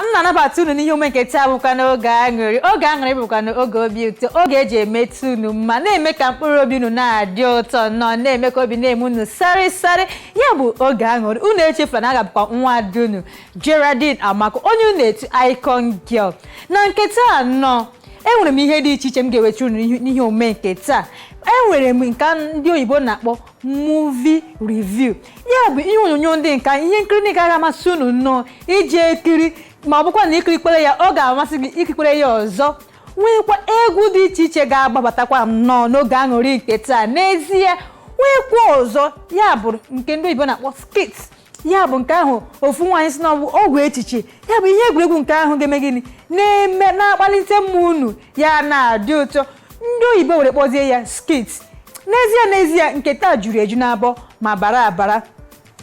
nna nabata unu n'ihe omume nke taa bụkwa n'oge aṅụrị bụkwa n'oge obi ụtọ oge eji emetụ unu mma na-eme ka mkpụrụ obi unu na-adị ụtọ nọ na-eme ka obi na-eme unu sarịsarị ya bụ oge aṅụrị unu echefula na aga bụkwa nwa dị unu Geraldine Amaka onye unu etu icon girl na nke taa nọ enwere m ihe dị iche iche m ga-eweta unu n'ihe omume nke taa enwere m nke ndị oyibo na-akpọ movie review ya bụ ihe onyonyo ndị nka ihe nkiri ndị ga amasị unu nnọọ iji ekiri ma ọ bụkwa na ikirikwere ya ọ ga-amasị gị ikirikwere ya ọzọ nwekwa egwu dị iche iche ga-agbabatakwa nnọọ n'oge aṅụrị nke taa n'ezie nwekwa ọzọ ya bụ nke ndị oyibo na-akpọ skit ya bụ nke ahụ ofu nwaanyị si n'ọbụ ọgwụ echiche ya bụ ihe egwuregwu nke ahụ ga-eme gịnị na-eme na-akpalite mmụọ unu ya na-adị ụtọ ndị oyibo were kpọzie ya skit n'ezie nke taa juru eju n'abọ ma bara abara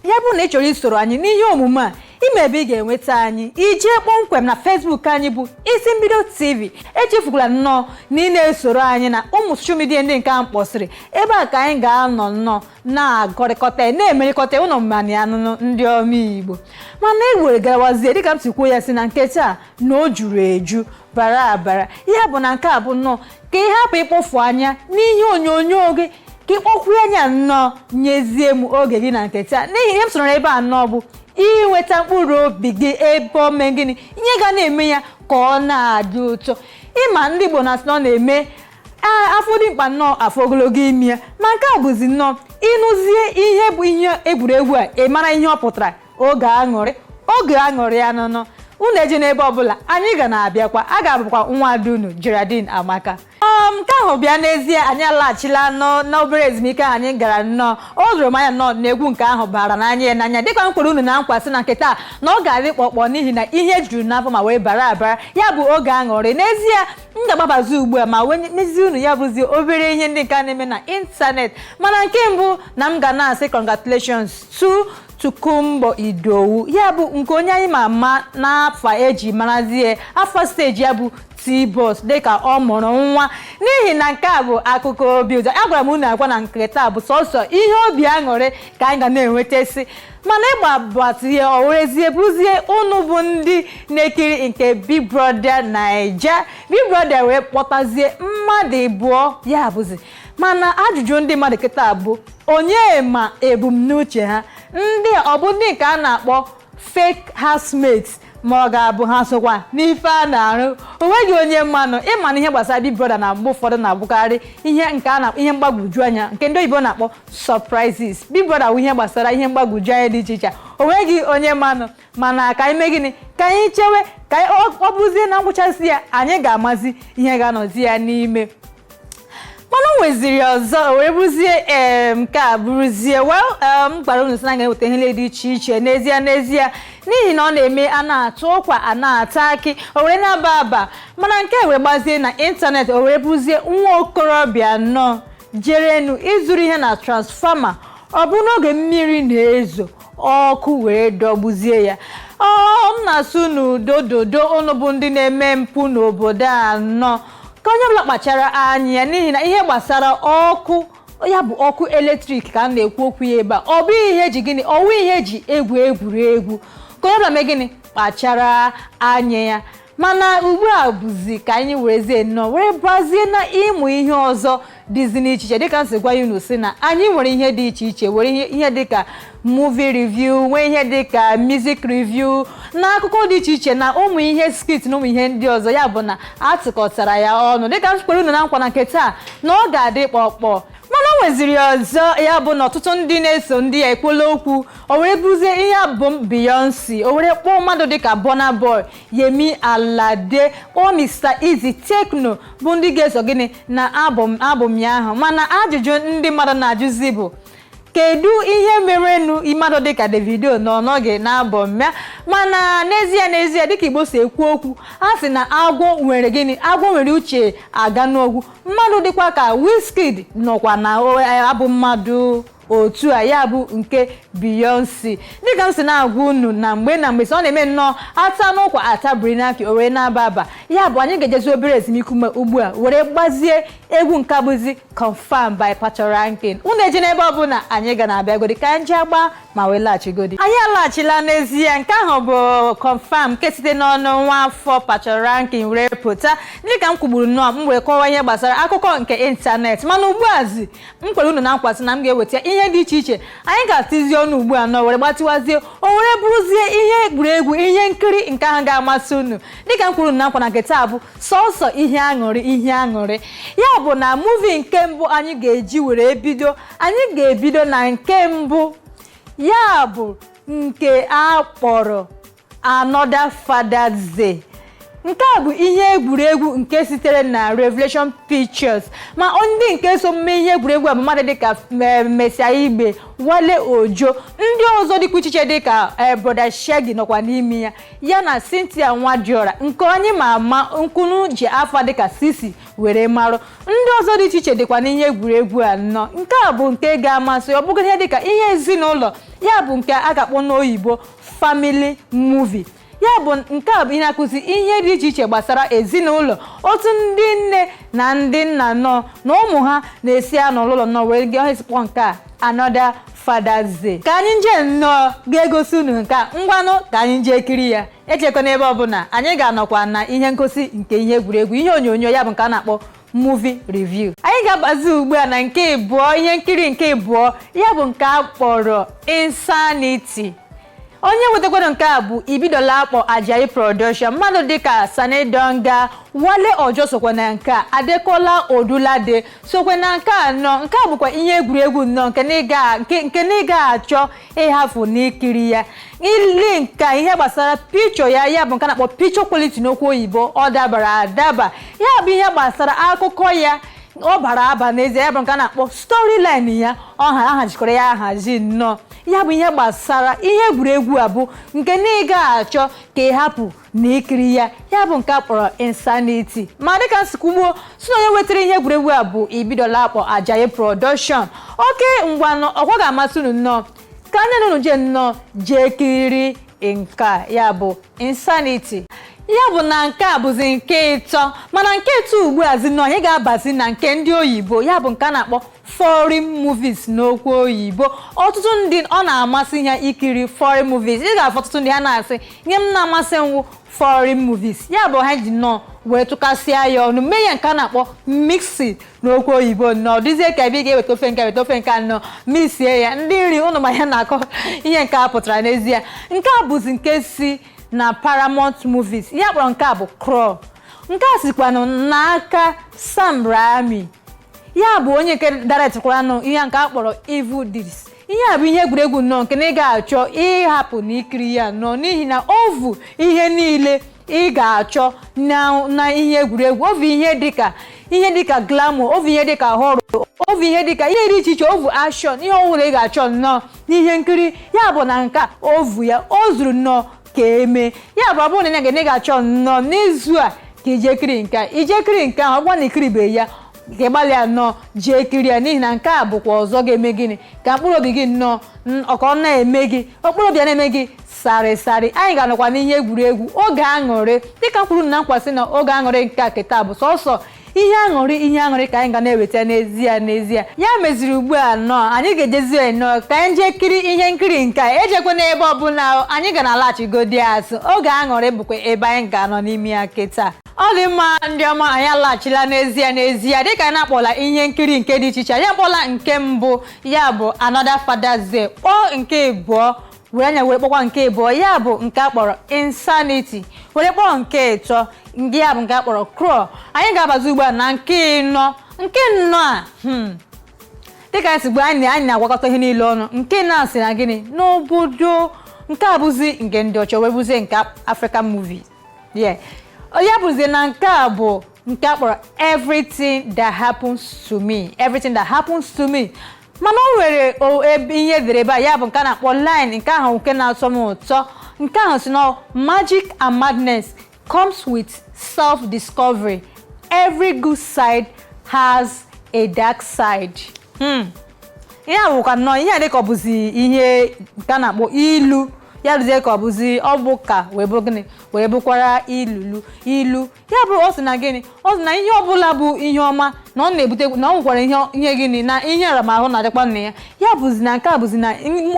ya bụ na ị chọrọ isoro anyị n'ihe omume a ime ebe ị ga-enweta anyị ijee kpọmkwem na Facebook anyị bụ Isi Mbido TV echefukwala nnọọ na ị na-esoro anyị na ụmụ soshal midia ndị nke a mkpọsịrị ebe a ka anyị ga-anọ nnọọ na-agọrịkọta na-emerịkọta ụlọ mmanya anụnụ ndị ọma Igbo mana ewere garawazie dịka m si kwuo ya si na nke taa na o juru eju bara abara ya bụ na nke a bụ nnọọ ka ị hapụ ịkpọfu anya n'ihe onyonyo gị ka ịkpọkwuo anya nnọọ nyezie m oge gị na nke taa n'ihi ihe m soro ebe a nnọọ bụ inweta mkpụrụ obi gị ebe o mee gịnị ihe ga na-eme ya ka ọ na-adị ụtọ ịma ndị Igbo na-asị na ọ na-eme afọ dị mkpa nnọọ afọ ogologo imi ya ma nke a bụzi nnọọ ịnụzie ihe bụ ihe egwuregwu a ị mara ihe ọ pụtara oge aṅụrị ya nụnụ unu eje n'ebe ọbụla anyị ga na-abịakwa a ga-abụkwa nwa dị unu Geraldine Amaka nke ahụ bịa n'ezie anyị alaghachila n'obere ezumike anyị gara nnọọ o doro m anya nnọọ na egwu nke ahụ bara n'anya dịka m kwere unu na nkwa sị na nke taa na ọ ga-adị kpọkpọ n'ihi na ihe juru n'afọ ma wee bara abara ya bụ oge aṅụrị n'ezie m ga-agbabazi ugbu a ma wee mezie unu ya bụzi obere ihe ndị nke a na-eme na ịntanetị mana nke mbụ na m ga na-asị congratulations to Tukumbo Idowu ya bụ nke onye anyị ma ama n'afọ eji marazie afọ steji ya bụ T-Boss dịka ọ mụrụ nwa n'ihi na nke a bụ akụkọ obi ụtọ agwara m unu agwa na nke taa bụ sọsọ ihe obi aṅụrị ka anyị ga na-enwetasị mana ịgbabatie o werezie bụrụzie unu bụ ndị na-ekiri nke Big Brother Naija Big Brother wee kpọtazie mmadụ abụọ ya bụzi mana ajụjụ ndị mmadụ kịta bụ onye ma ebumnuche ha ndị ọ bụ ndị nke a na-akpọ fake housemates ma ọ ga-abụ ha sokwa n'ife a na-arụ onweghị onye mmanụ ịma na ihe gbasara Big Brother na mgbe ụfọdụ na-abụkarị ihe nke a na ihe mgbagwoju anya nke ndị oyibo na-akpọ surprises Big Brother bụ ihe gbasara ihe mgbagwoju anya dị iche iche onweghị onye mmanụ mana ka anyị mee gịnị ka anyị chewe ka ọ bụzie na ngwụchasị ya anyị ga-amazi ihe ga-anọzi ya n'ime mana o nweziri ọzọ wee bụzie nke a bụrụzie m gwara unu sị na ga-eweta ihe dị iche iche n'ezie n'ihi na ọ na-eme a na-atụ ụkwa a na-ata akị o were na-aba aba mana nke wee gbazie na ịntanetị o were bụzie nwa okorobịa nnọọ jerenu ịzụrụ ihe na transfọma ọ bụ n'oge mmiri na-ezo ọkụ wee dọgbuzie ya m na-asụ n'udo unu bụ ndị na-eme mpụ n'obodo a nnọọ ka onye ọbụla kpachara anya n'ihi na ihe gbasara ọkụ ya bụ ọkụ eletrik ka a na-ekwu okwu ya ebe a ọ bụ ihe eji gịnị ọwụ ihe eji egwuregwu ka onye ọbụla mee gịnị kpachara anya ya mana ugbu a bụzi ka anyị werezie nnọọ were bazie na ịmụ ihe ọzọ dịzi n'iche iche dịka nsị gwa unu si na anyị nwere ihe dị iche iche were ihe dịka movie review nwee ihe dịka music review na akụkọ dị iche iche na ụmụ ihe skit na ụmụ ihe ndị ọzọ ya bụ na atụkọtara ya ọnụ dịka m kwere unu na nkwa na nke taa na ọ ga-adị kpọkpọ mana o nweziri ọzọ ya bụ na ọtụtụ ndị na-eso ndị ya ekwuola okwu o were bụzie ihe abụm Beyonce o were kpọọ mmadụ dịka Burna Boy Yemi Alade kpọọ Mr. Easy Tekno bụ ndị ga-eso gịnị na abụm ya ahụ mana ajụjụ ndị mmadụ na-ajụzi bụ kedu ihe merenụ mmadụ dịka Davido nọ n'oge na-abọm ya mana n'ezie dịka Igbo si ekwu okwu a sị na agwọ nwere gịnị agwọ nwere uche aga n'ogwu mmadụ dịkwa ka Wizkid nọkwa na abụ mmadụ otu a ya bụ nke Beyonce dịka m si na-agwa unu na mgbe ọ na-eme nnọọ ata n'ụkwa atabiri n'akị o wee na-aba aba ya bụ anyị ga-ejezi obere ezumike ugbu a were gbazie egwu nke bụzi Confirm by Pato Ranking unu eje n'ebe ọbụla anyị ga na-abịagodi ka anyị agba ma wee laghachigodi anyị alaghachila n'ezie nke ahụ bụ confirm nke site n'ọnụ nwa afọ Pacho Ranking were pụta dịka m kwugburu nnọọ m wee kọwaa ihe gbasara akụkọ nke ịntanetị mana ugbuazi m kwere unu na nkwasị na m ga-eweta ihe dị iche iche anyị ga-atizi ọnụ ugbu a nọ were gbatịwazie o were bụrụzie ihe egwuregwu ihe nkiri nke ahụ ga-amasị unu dịka m kwuru na nkwa na nke taa bụ sọsọ ihe aṅụrị ya bụ na muvi nke mbụ anyị ga-eji were bido anyị ga-ebido na nke mbụ ya bụ nke a kpọrọ Another Father's Day. Nke a bụ ihe egwuregwu nke sitere na Revelation Pictures ma ndị nke so mme ihe egwuregwu a bụ mmadụ dịka Mesia Igbe, Wale Ojo, ndị ọzọ dịkwa iche dịka Brother Shaggy nọkwa n'ime ya na Cynthia Nwadiora nke onye ma ama nkunu ji afa dịka Sisi were marụ ndị ọzọ dị iche dịkwa n'ihe egwuregwu a nọ nke a bụ nke ga-amasị ọ bụghị ihe dịka ihe ezinụlọ ya bụ nke a ga-akpọ n'oyibo family movie ya bụ nke a bụ ihe na-akụzi ihe dị iche gbasara ezinụlọ otu ndị nne na ndị nna nọ na ụmụ ha na-esi n'ụlọ nọ wee ga-esikpọ nke a Another Father's Day ka anyị nje nnọọ ga-egosi unu nke a ngwanụ ka anyị nje kiri ya echekwa n'ebe ọbụla anyị ga-anọkwa na ihe ngosi nke ihe egwuregwu ihe onyonyo ya bụ nke a na-akpọ movie review anyị ga-agbazi ugbu a na nke ịbụọ ihe nkiri nke ịbụọ ya bụ nke a kpọrọ Insanity. Onye wetekwara nke a bụ Ibidola akpọ Ajayi Production mmadụ dịka Sani Donga, Wale Ojo sokwa na nke a, Adekola Odulade sokwa na nke a nọ nke a bụkwa ihe egwuregwu nọ nke n'ịga achọ ịhafụ n'ikiri ya ili nke ihe gbasara picture ya bụ nke na-akpọ picture quality n'okwu oyibo ọ dabara adaba ya bụ ihe gbasara akụkọ ya ọ bara aba n'ezie ya bụ nke na-akpọ storyline ya ọ ahazikọrọ ya ahazi nnọọ ya bụ ihe gbasara ihe egwuregwu a bụ nke n'ịga achọ ka ịhapụ n'ikiri ya bụ nke akpọrọ Insanity ma dịka nsikwugbo si onye wetara ihe egwuregwu a bụ Ibidola akpọ Ajayi Production oke ngwanụ ọkwa ga-amasị unu nnọọ ka anya nunu je nnọọ jee kiri nke ya bụ Insanity ya bụ na nke a bụzi nke ịtọ mana nke ịtọ ugbu a zinọ anyị ga-abazi na nke ndị oyibo ya bụ nke a na-akpọ foreign movies n'okwu oyibo ọtụtụ ndị ọ na-amasị ha ikiri foreign movies ị ga-afụ ọtụtụ ndị ha na-asị nye m na-amasị nwụ foreign movies ya bụ ha ji nnọọ wee tụkasịa ya ọnụ mee ya nke a na-akpọ mixing n'okwu oyibo nnọọ dịzie ka ebe ị ga-eweta ofe nke weta ofe nke nnọọ misie ya ndị nri ụnụ ma ya na-akọ ihe nke a pụtara n'ezie nke a bụzi nke si na Paramount Movies ya kpọrọ nke a bụ Crow nke a sikwanụ n'aka Sam Raimi ya bụ onye nke directkwara ihe nke a kpọrọ Evil Deeds ihe a bụ ihe egwuregwu nnọọ nke na ị ga-achọ ịhapụ n'ikiri ya nnọọ n'ihi na ovu ihe niile ị ga-achọ na ihe egwuregwu ovu ihe dịka glamour ovu ihe dịka horror ovu ihe dịka ihe dị iche iche ovu action ihe ọbụla ị ga-achọ nnọọ n'ihe nkiri ya bụ na nke ovu ya o zuru nnọọ ka eme ya bụ abụrụ na ya ga-achọ nnọọ n'izu a ka ijekiri nke ahụ ọgwa na ikiribe ya ka gbalịa nnọọ jee kiri ya n'ihi na nke a bụkwa ọzọ ga-eme gịnị ka mkpụrụ obi gị nnọọ ọkọ na-eme gị okpụrụ obi na-eme gị sarịsarị anyị ga-anọkwa n'ihe egwuregwu oge aṅụrị dịka mkpụrụ na nkwasị na oge aṅụrị nke a keta bụ sọsọ ihe aṅụrị ka anyị ga na-eweta n'ezie ya meziri ugbu a nnọọ anyị ga-ejezi nnọọ ka anyị jee kiri ihe nkiri nke a ejekwa n'ebe ọbụla anyị ga na-alaghachigodi azụ oge aṅụrị bụkwa ebe anyị ga-anọ n'ime ya keta ọ dị mma ndị ọma anyị alaghachila n'ezie dịka anyị na-akpọla ihe nkiri nke dị iche iche anyị akpọla nke mbụ ya bụ Another Father's Day kpọọ nke ịbụọ were anya were kpọkwa nke ịbụọ ya bụ nke akpọrọ Insanity were kpọọ nke ịtọ ndị ya bụ nke akpọrọ Crow anyị ga-abazi ugbu a na nke ịnọ a dịka anyị si gbe anyị na-agwakọta ihe niile ọnụ nke na-asị na gịnị n'obodo nke a bụzi nke ndị ọcha wee bụzie nke African movie ya bụzie na nke a bụ nke akpọrọ Everything That Happens to Me mana o nwere ihe edere ebe a ya bụ nke a na-akpọ line nke ahụ nke na-atọ m ụtọ nke ahụ si na magic and madness comes with self-discovery. Every good side has a dark side. Ihe a bụkwa nnọọ ihe dịka ọ bụzi ihe nke a na-akpọ ilu ya rụzie ka ọ bụzi ọ bụ ka wee bụ gịnị wee bụkwara ilu ya bụ ọ sị na gịnị ọ sị na ihe ọbụla bụ ihe ọma na ọ na-ebute na ọ nwekwara ihe gịnị na ihe aramahụ na-adịkwa nna ya bụzi na nke a bụzi na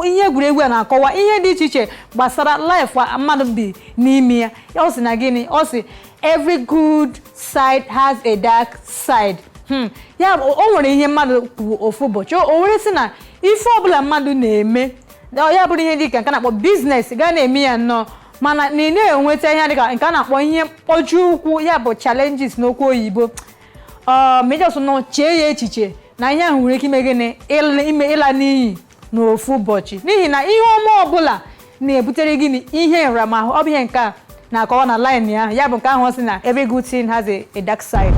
ihe egwuregwu a na-akọwa ihe dị iche iche gbasara life mmadụ bi n'ime ya ọ sị na gịnị ọ sị every good side has a dark side ya bụ o nwere ihe mmadụ kwuru ofu ụbọchị o were sị na ife ọbụla mmadụ na-eme ya bụrụ ihe dịka nke a na-akpọ biznes gaa na-eme ya nnọọ mana na ị na-enweta ihe dịka nke a na-akpọ ihe mkpọju ụkwụ ya bụ challenges n'okwu oyibo mejọs nọ chee ya echiche na ihe ahụ nwere ike ime gịnị ịla n'iyi n'ofu ụbọchị n'ihi na ihe ọma ọbụla na-ebutere gịnị ihe nramahụ ọ bụ ihe nke a na-akọwa na line ahụ ya bụ nke ahụ ọ sị na every good thing has a dark side.